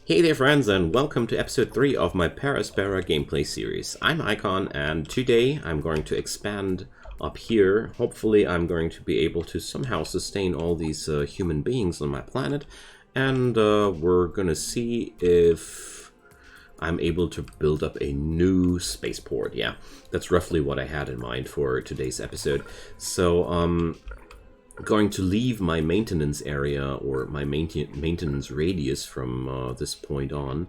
Hey there friends, and welcome to episode 3 of my Per Aspera gameplay series. I'm Icon, and today I'm going to expand up here. Hopefully I'm going to be able to somehow sustain all these human beings on my planet, and we're gonna see if I'm able to build up a new spaceport. Yeah, that's roughly what I had in mind for today's episode. So, going to leave my maintenance area or my maintenance radius from this point on,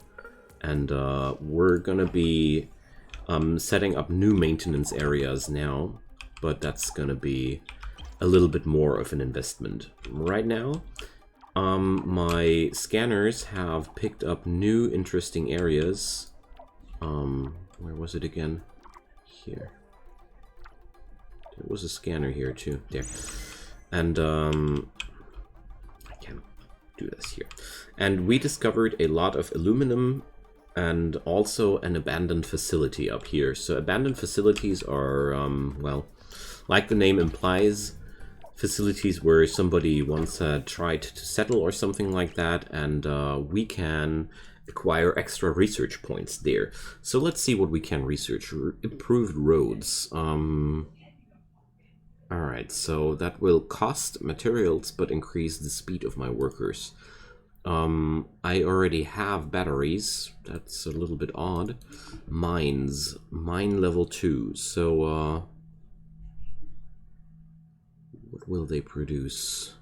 and we're gonna be setting up new maintenance areas now, but that's gonna be a little bit more of an investment. Right now, my scanners have picked up new interesting areas. Where was it again? Here. There was a scanner here too. There. And I can do this here. And we discovered a lot of aluminum and also an abandoned facility up here. So abandoned facilities are, well, like the name implies, facilities where somebody once tried to settle or something like that, and we can acquire extra research points there. So let's see what we can research. Improved roads. Alright, so that will cost materials but increase the speed of my workers. I already have batteries. That's a little bit odd. Mines. Mine level 2. So, what will they produce?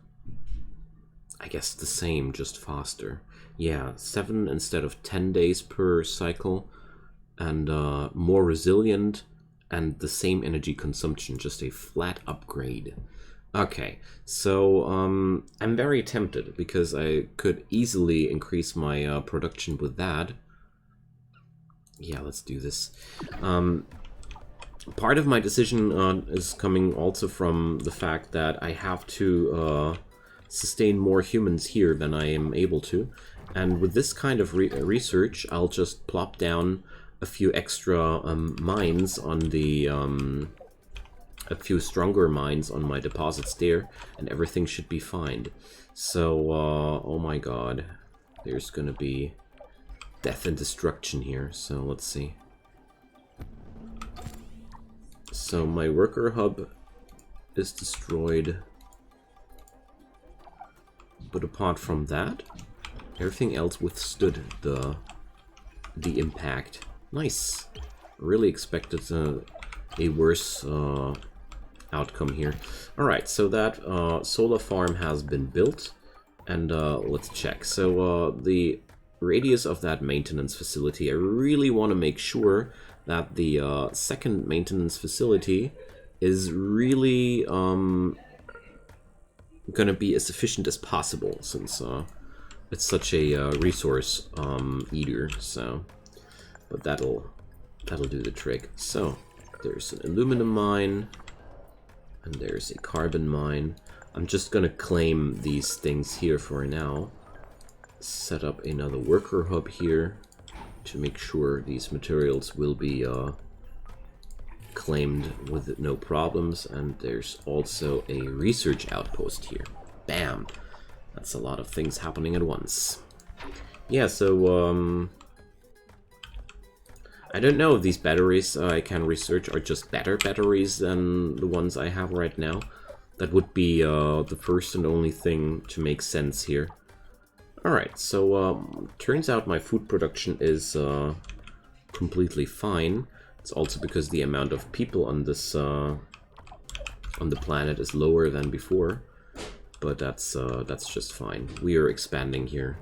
I guess the same, just faster. Yeah, 7 instead of 10 days per cycle. And more resilient. And the same energy consumption, just a flat upgrade. Okay, so I'm very tempted because I could easily increase my production with that. Yeah, let's do this. Part of my decision is coming also from the fact that I have to sustain more humans here than I am able to. And with this kind of research, I'll just plop down a few extra mines on the a few stronger mines on my deposits there, and everything should be fine. So oh my god, there's gonna be death and destruction here. So let's see. So my worker hub is destroyed, but apart from that, everything else withstood the impact. Nice. Really expected a worse outcome here. Alright, so that solar farm has been built, and let's check. So the radius of that maintenance facility, I really want to make sure that the second maintenance facility is really gonna be as efficient as possible, since it's such a resource eater. So but that'll do the trick. So there's an aluminum mine, and there's a carbon mine. I'm just gonna claim these things here for now. Set up another worker hub here to make sure these materials will be claimed with no problems. And there's also a research outpost here. Bam! That's a lot of things happening at once. Yeah, so I don't know if these batteries I can research are just better batteries than the ones I have right now. That would be the first and only thing to make sense here. Alright, so turns out my food production is completely fine. It's also because the amount of people on this on the planet is lower than before, but that's just fine. We are expanding here.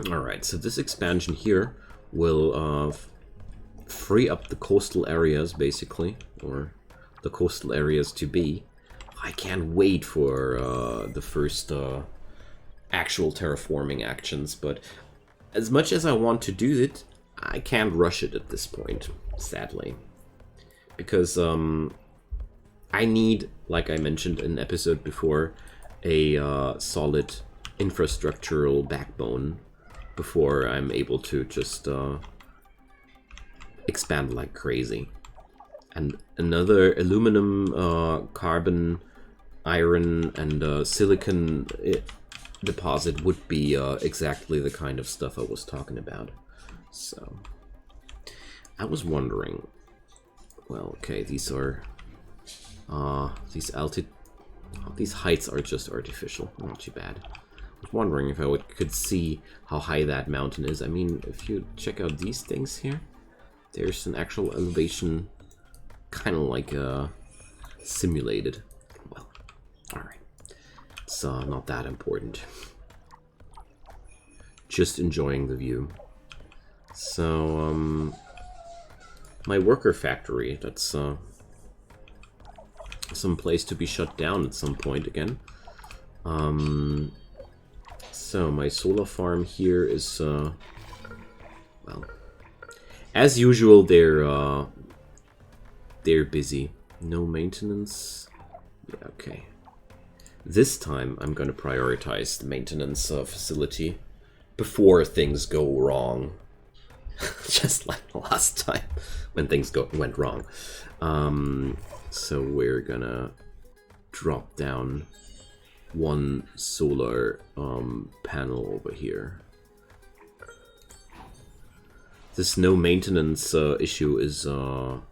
Alright, so this expansion here will free up the coastal areas, basically, or the coastal areas to be. I can't wait for the first actual terraforming actions, but as much as I want to do it, I can't rush it at this point, sadly. Because I need, like I mentioned in an episode before, a solid infrastructural backbone before I'm able to just expand like crazy. And another aluminum, carbon, iron, and silicon deposit would be exactly the kind of stuff I was talking about. So, I was wondering, well, okay, these are, these heights are just artificial, not too bad. I was wondering if I could see how high that mountain is. I mean, if you check out these things here, there's an actual elevation, kind of like simulated. Well, alright. It's not that important. Just enjoying the view. So, my worker factory, that's some place to be shut down at some point again. So my solar farm here is, well, as usual, they're busy. No maintenance. Yeah, okay. This time I'm gonna prioritize the maintenance facility before things go wrong. Just like last time when things went wrong. So we're gonna drop down one solar panel over here. This no maintenance issue is not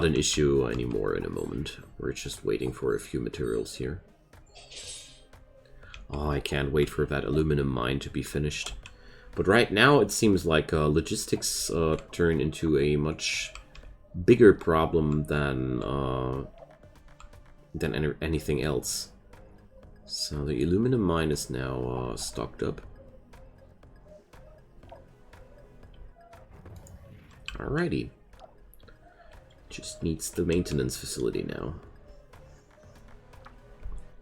an issue anymore in a moment. We're just waiting for a few materials here. Oh, I can't wait for that aluminum mine to be finished. But right now it seems like logistics turn into a much bigger problem than anything else. So the aluminum mine is now stocked up. Alrighty. Just needs the maintenance facility now.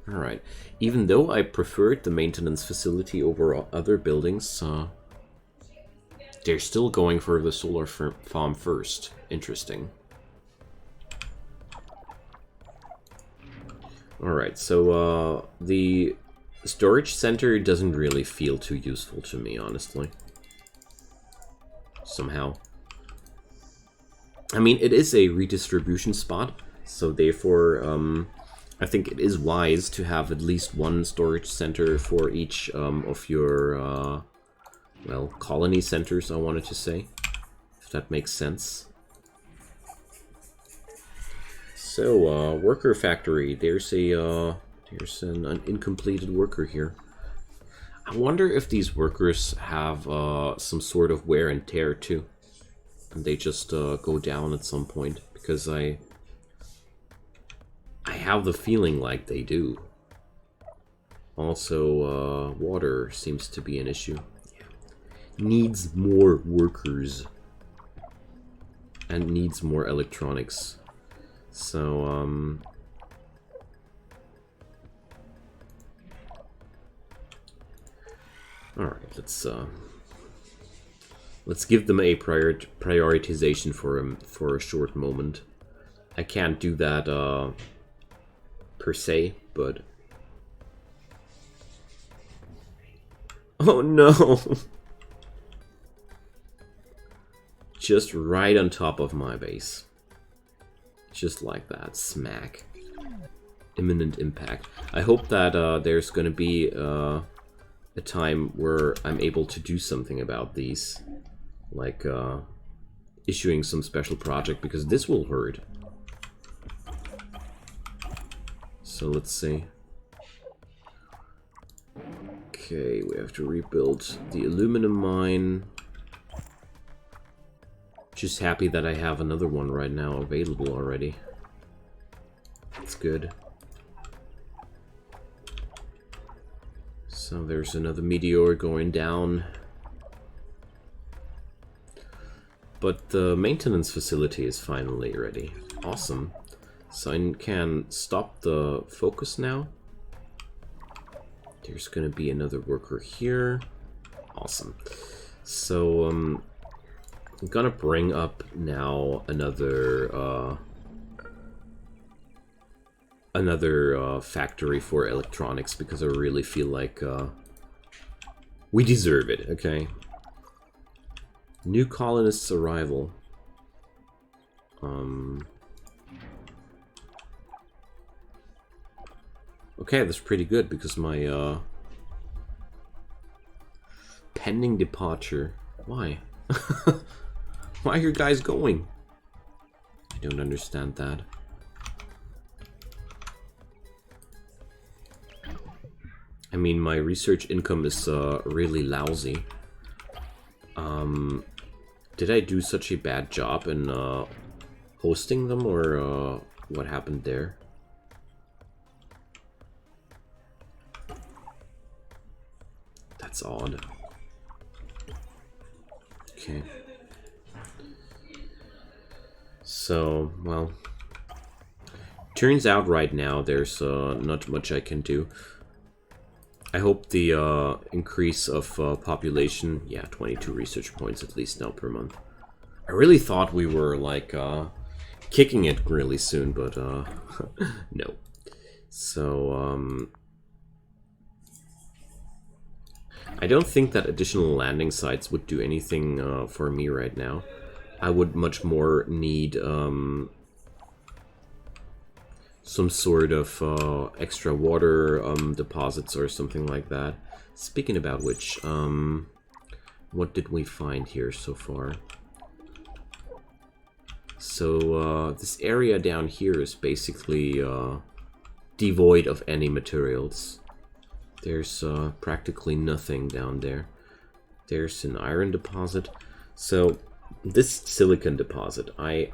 Alright. Even though I preferred the maintenance facility over other buildings, they're still going for the solar farm first. Interesting. Alright, so the storage center doesn't really feel too useful to me, honestly. Somehow. I mean, it is a redistribution spot, so therefore I think it is wise to have at least one storage center for each of your well, colony centers, I wanted to say, if that makes sense. So, worker factory. There's an incompleted worker here. I wonder if these workers have some sort of wear and tear too, and they just go down at some point, because I have the feeling like they do. Also, water seems to be an issue. Needs more workers and needs more electronics. So all right, let's give them a prioritization for a short moment. I can't do that per se, but oh no. Just right on top of my base. Just like that. Smack. Imminent impact. I hope that there's gonna be a time where I'm able to do something about these. Like issuing some special project, because this will hurt. So let's see. Okay, we have to rebuild the aluminum mine. Just happy that I have another one right now available already. That's good. So there's another meteor going down. But the maintenance facility is finally ready. Awesome. So I can stop the focus now. There's gonna be another worker here. Awesome. So, I'm gonna bring up now another factory for electronics, because I really feel like we deserve it. Okay. New colonists' arrival. Okay, that's pretty good, because my Pending departure. Why? Why are you guys going? I don't understand that. I mean, my research income is really lousy. Did I do such a bad job in hosting them, or what happened there? That's odd. Okay. So, well, turns out right now there's not much I can do. I hope the increase of population, yeah, 22 research points at least now per month. I really thought we were like kicking it really soon, but no. So I don't think that additional landing sites would do anything for me right now. I would much more need some sort of extra water deposits or something like that. Speaking about which, what did we find here so far? So this area down here is basically devoid of any materials. There's practically nothing down there. There's an iron deposit. So this silicon deposit, I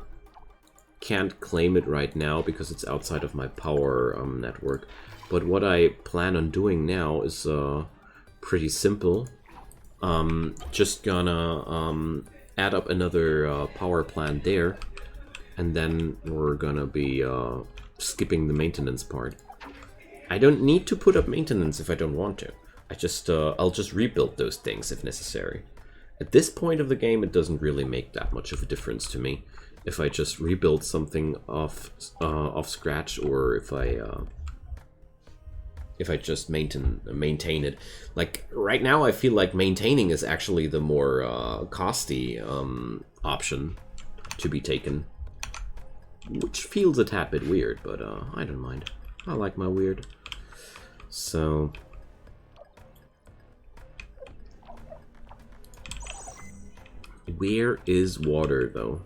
can't claim it right now because it's outside of my power network. But what I plan on doing now is pretty simple. Just gonna add up another power plant there, and then we're gonna be skipping the maintenance part. I don't need to put up maintenance if I don't want to. I'll just rebuild those things if necessary. At this point of the game, it doesn't really make that much of a difference to me if I just rebuild something off scratch, or if I just maintain it. Like right now, I feel like maintaining is actually the more costly option to be taken, which feels a tad bit weird, but I don't mind. I like my weird. So where is water though?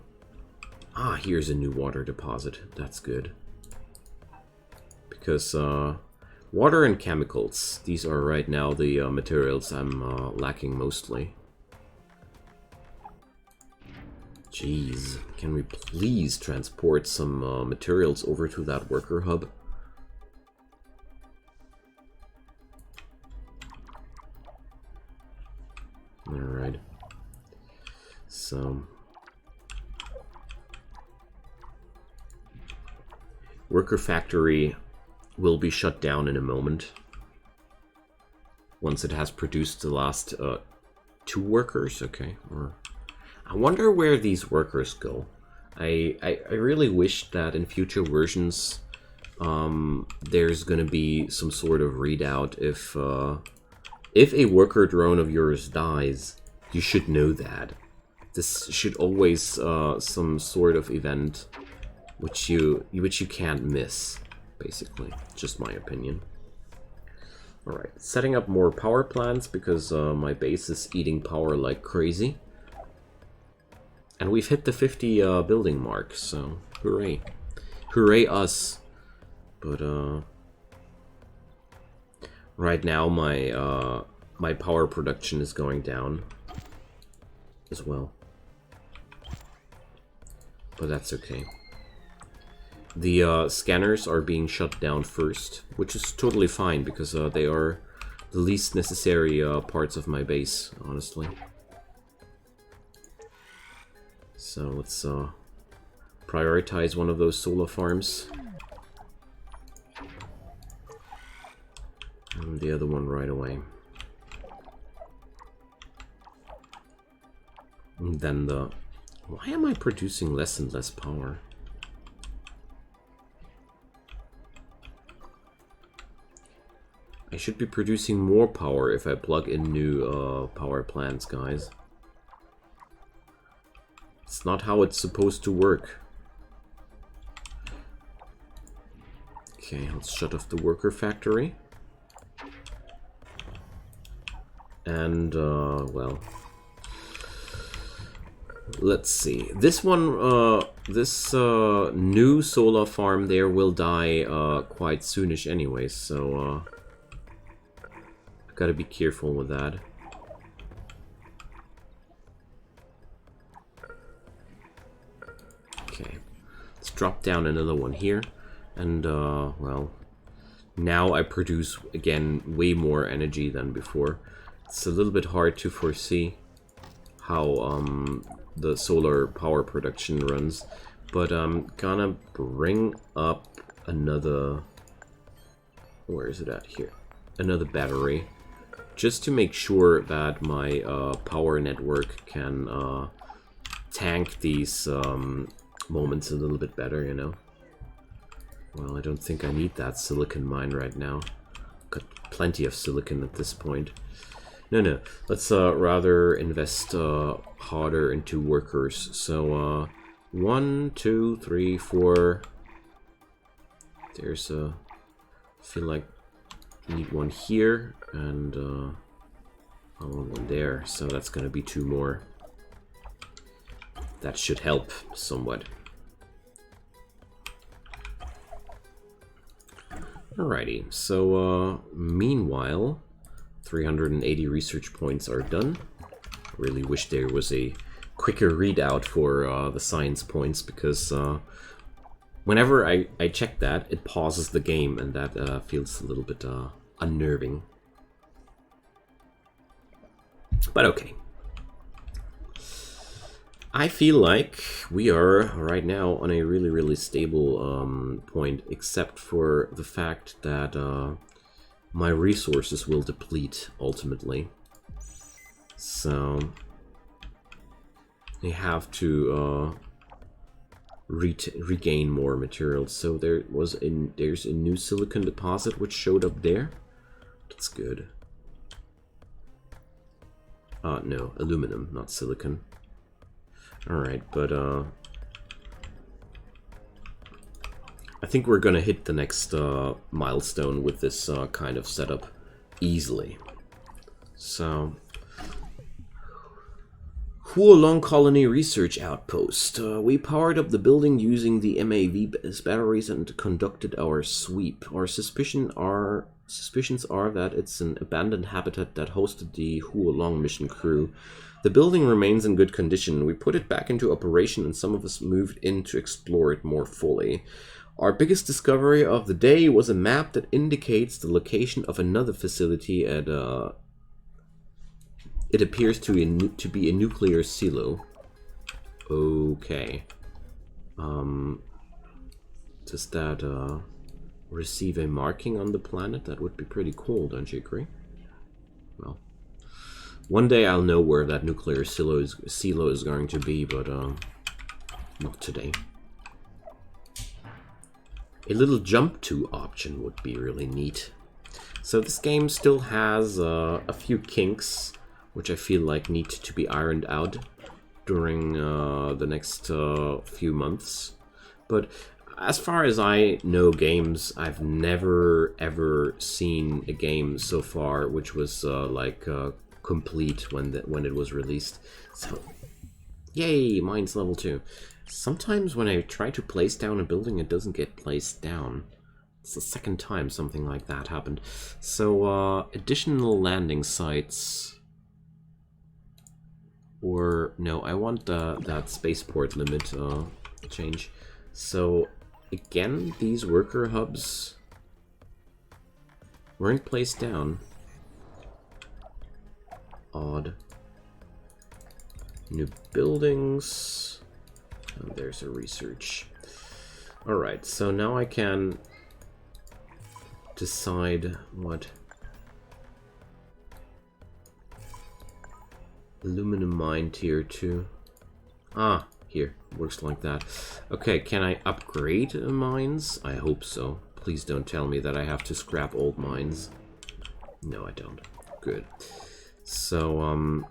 Ah, here's a new water deposit. That's good. Because water and chemicals, these are right now the materials I'm lacking mostly. Jeez, can we please transport some materials over to that worker hub? Alright. So worker factory will be shut down in a moment once it has produced the last 2 workers. Okay, or I wonder where these workers go. I really wish that in future versions there's gonna be some sort of readout if a worker drone of yours dies. You should know that. This should always some sort of event which you can't miss, basically. Just my opinion. Alright, setting up more power plants because my base is eating power like crazy. And we've hit the 50 building mark, so hooray. Hooray us. But right now my my power production is going down as well. But that's okay. The scanners are being shut down first, which is totally fine because they are the least necessary parts of my base, honestly. So let's prioritize one of those solar farms. And the other one right away. And then the... Why am I producing less and less power? I should be producing more power if I plug in new power plants, guys. It's not how it's supposed to work. Okay, let's shut off the worker factory. And, well... Let's see. This one, this new solar farm there will die quite soonish anyway, so gotta be careful with that. Okay, let's drop down another one here, and well, now I produce again way more energy than before. It's a little bit hard to foresee how the solar power production runs, but I'm gonna bring up another, where is it at here, another battery, just to make sure that my power network can tank these moments a little bit better, you know. Well, I don't think I need that silicon mine right now. Got plenty of silicon at this point. No, let's rather invest harder into workers. So 1, 2, 3, 4. There's a, I feel like I need one here and one there, so that's gonna be 2 more. That should help somewhat. Alrighty, so meanwhile, 380 research points are done. I really wish there was a quicker readout for the science points, because whenever I check that, it pauses the game, and that feels a little bit unnerving. But okay. I feel like we are right now on a really stable point, except for the fact that my resources will deplete ultimately. So I have to regain more materials. So there's a new silicon deposit which showed up there. That's good. No, aluminum, not silicon. Alright, but I think we're gonna hit the next milestone with this kind of setup easily. So, Huolong Colony Research Outpost. We powered up the building using the MAV batteries and conducted our sweep. Our suspicions are that it's an abandoned habitat that hosted the Huolong mission crew. The building remains in good condition. We put it back into operation and some of us moved in to explore it more fully. Our biggest discovery of the day was a map that indicates the location of another facility at it appears to be a nuclear silo. Okay. Does that receive a marking on the planet? That would be pretty cool, don't you agree? Well, one day I'll know where that nuclear silo is going to be, but not today. A little jump to option would be really neat. So this game still has a few kinks, which I feel like need to be ironed out during the next few months. But as far as I know games, I've never ever seen a game so far which was complete when it was released. So, yay, mine's level 2. Sometimes when I try to place down a building, it doesn't get placed down. It's the second time something like that happened. So, additional landing sites. Or, no, I want that spaceport limit change. So, again, these worker hubs weren't placed down. Odd. New buildings. And there's a research. Alright, so now I can decide what aluminum mine tier 2. Ah, here, works like that. Okay, can I upgrade mines? I hope so. Please don't tell me that I have to scrap old mines. No, I don't. Good. So,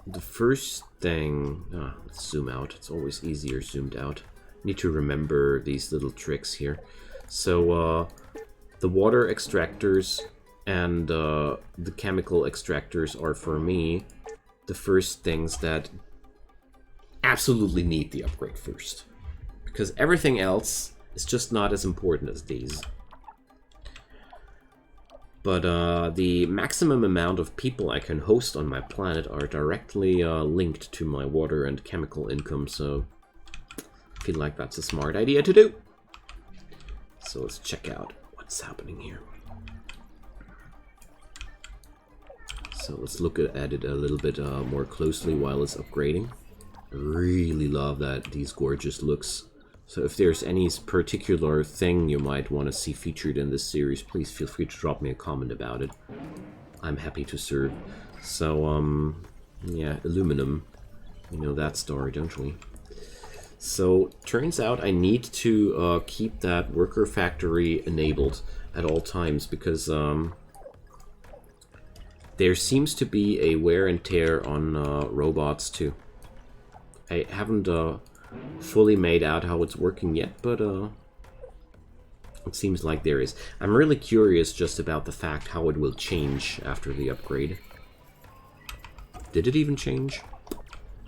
the first thing... let's zoom out. It's always easier zoomed out. Need to remember these little tricks here. So, the water extractors And the chemical extractors are, for me, the first things that absolutely need the upgrade first. Because everything else is just not as important as these. But the maximum amount of people I can host on my planet are directly linked to my water and chemical income, so I feel like that's a smart idea to do. So let's check out what's happening here. So let's look at it a little bit more closely while it's upgrading. I really love these gorgeous looks. So if there's any particular thing you might want to see featured in this series, please feel free to drop me a comment about it. I'm happy to serve. So, yeah, aluminum. We know that story, don't we? So, turns out I need to keep that worker factory enabled at all times because there seems to be a wear and tear on robots too. I haven't fully made out how it's working yet, but it seems like there is. I'm really curious just about the fact how it will change after the upgrade. Did it even change?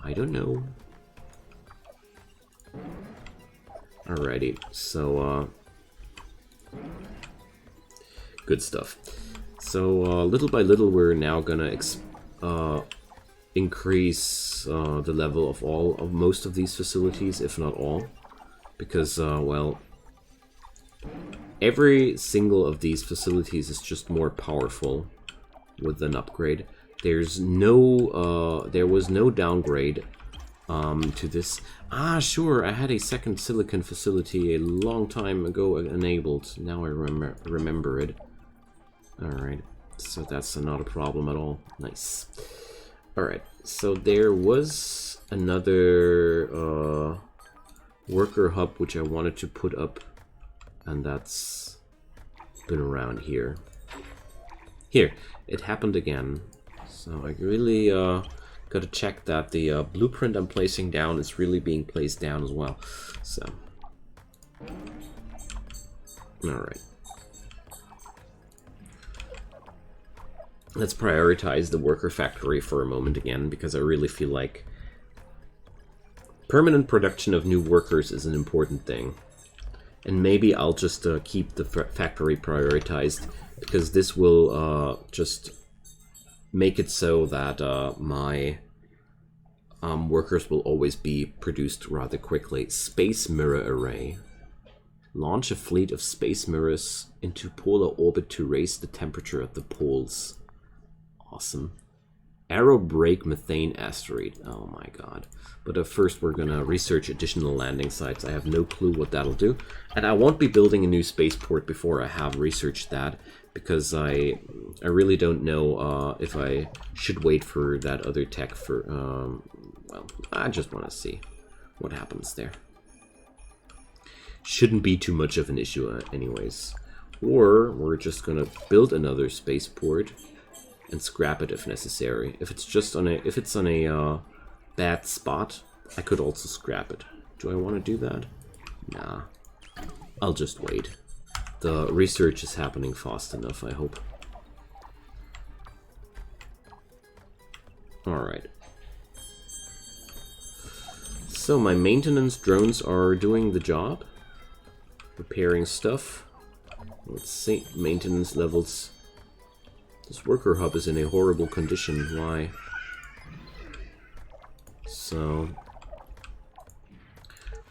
I don't know. Alrighty, so good stuff. So little by little we're now gonna increase the level of most of these facilities, if not all, because well, every single of these facilities is just more powerful with an upgrade. There was no downgrade to this. Ah, sure, I had a second silicon facility a long time ago enabled. Now I remember it. Alright, so that's not a problem at all. Nice. Alright, so there was another worker hub which I wanted to put up, and that's been around here. Here, it happened again. So I really got to check that the blueprint I'm placing down is really being placed down as well. So, alright. Let's prioritize the worker factory for a moment again, because I really feel like permanent production of new workers is an important thing. And maybe I'll just keep the factory prioritized, because this will just make it so that my workers will always be produced rather quickly. Space mirror array. Launch a fleet of space mirrors into polar orbit to raise the temperature at the poles. Awesome. Arrow break methane asteroid. Oh my god. But first we're gonna research additional landing sites. I have no clue what that'll do. And I won't be building a new spaceport before I have researched that, because I really don't know if I should wait for that other tech for... well, I just want to see what happens there. Shouldn't be too much of an issue anyways. Or we're just gonna build another spaceport and scrap it if necessary. If it's on a bad spot, I could also scrap it. Do I want to do that? Nah. I'll just wait. The research is happening fast enough, I hope. Alright. So my maintenance drones are doing the job. Repairing stuff. Let's see. Maintenance levels. This worker hub is in a horrible condition. Why? So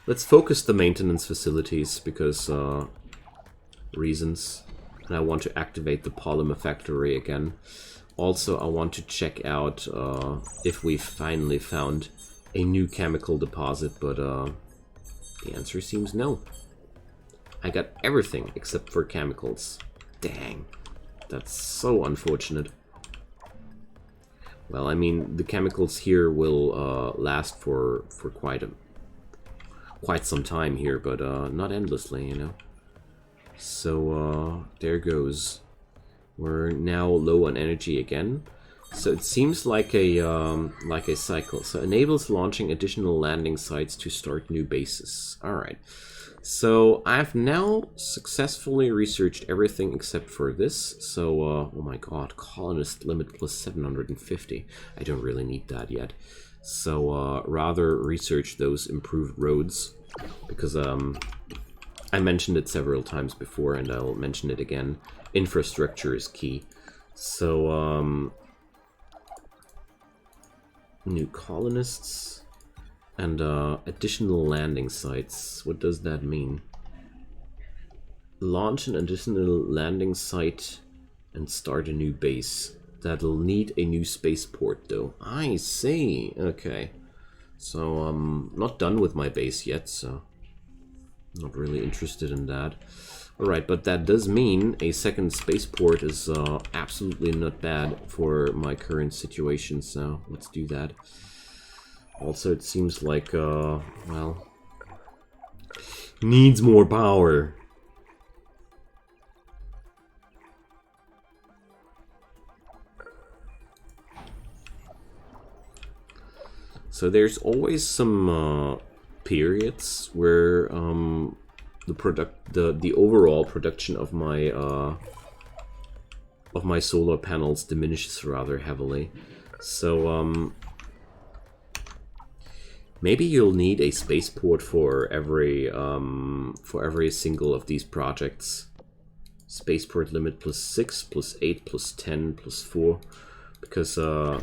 let's focus the maintenance facilities because reasons. And I want to activate the polymer factory again. Also, I want to check out if we've finally found a new chemical deposit, but the answer seems no. I got everything except for chemicals. Dang. That's so unfortunate. Well, I mean, the chemicals here will last for quite some time here, but not endlessly, you know. So there goes. We're now low on energy again. So it seems like a cycle. So enables launching additional landing sites to start new bases. All right. So I've now successfully researched everything except for this. So, oh my god, colonist limit plus 750. I don't really need that yet. So rather research those improved roads, because I mentioned it several times before and I'll mention it again. Infrastructure is key. So new colonists. And additional landing sites. What does that mean? Launch an additional landing site and start a new base. That'll need a new spaceport though. I see. Okay. So I'm not done with my base yet, so not really interested in that. Alright, but that does mean a second spaceport is absolutely not bad for my current situation, so let's do that. Also, it seems like, well, needs more power. So there's always some periods where the overall production of my solar panels diminishes rather heavily. So maybe you'll need a spaceport for every single of these projects. Spaceport limit plus 6, plus 8, plus 10, plus 4. Because to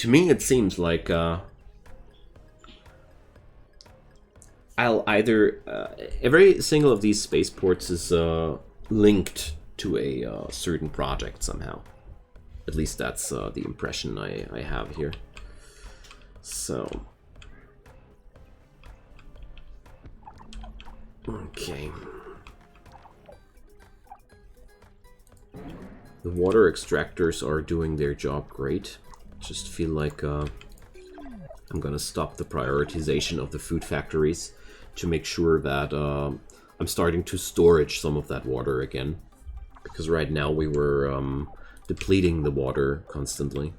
me it seems like I'll either every single of these spaceports is linked to a certain project somehow. At least that's the impression I have here. So, okay. The water extractors are doing their job great. Just feel like I'm gonna stop the prioritization of the food factories to make sure that I'm starting to storage some of that water again. Because right now we were depleting the water constantly.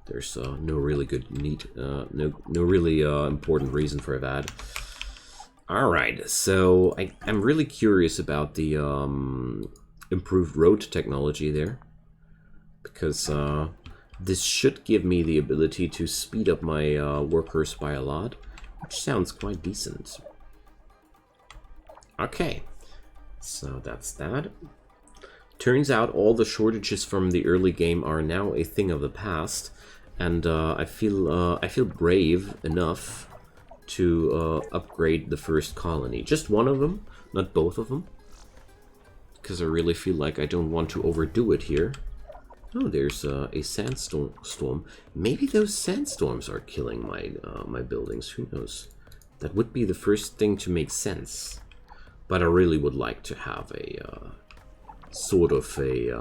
There's no really good need, no really important reason for that. Alright, so I'm really curious about the improved road technology there. Because this should give me the ability to speed up my workers by a lot, which sounds quite decent. Okay, so that's that. Turns out all the shortages from the early game are now a thing of the past. And I feel brave enough to upgrade the first colony. Just one of them, not both of them. Because I really feel like I don't want to overdo it here. Oh, there's a sandstorm. Maybe those sandstorms are killing my buildings. Who knows? That would be the first thing to make sense. But I really would like to have a sort of a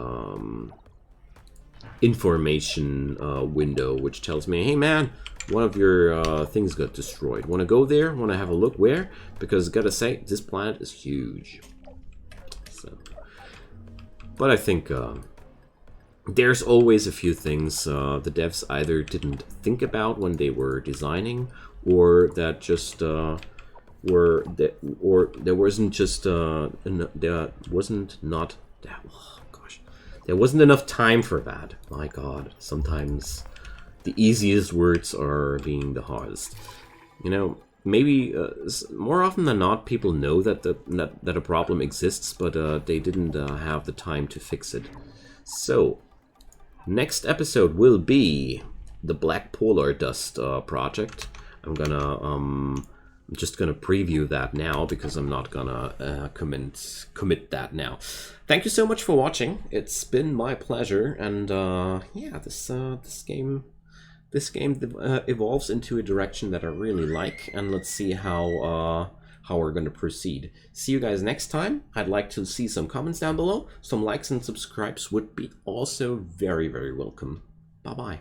information window which tells me, hey man, one of your things got destroyed. Want to go there? Want to have a look? Where? Because gotta say, this planet is huge. So, but I think there's always a few things the devs either didn't think about when they were designing, or that just were that, or there wasn't just there wasn't not that. There wasn't enough time for that. My god, sometimes the easiest words are being the hardest. You know, maybe more often than not, people know that that a problem exists, but they didn't have the time to fix it. So, next episode will be the Black Polar Dust project. I'm just gonna preview that now because I'm not gonna commit that now. Thank you so much for watching. It's been my pleasure, and yeah, this game evolves into a direction that I really like, and let's see how we're gonna proceed. See you guys next time. I'd like to see some comments down below. Some likes and subscribes would be also very, very welcome. Bye bye.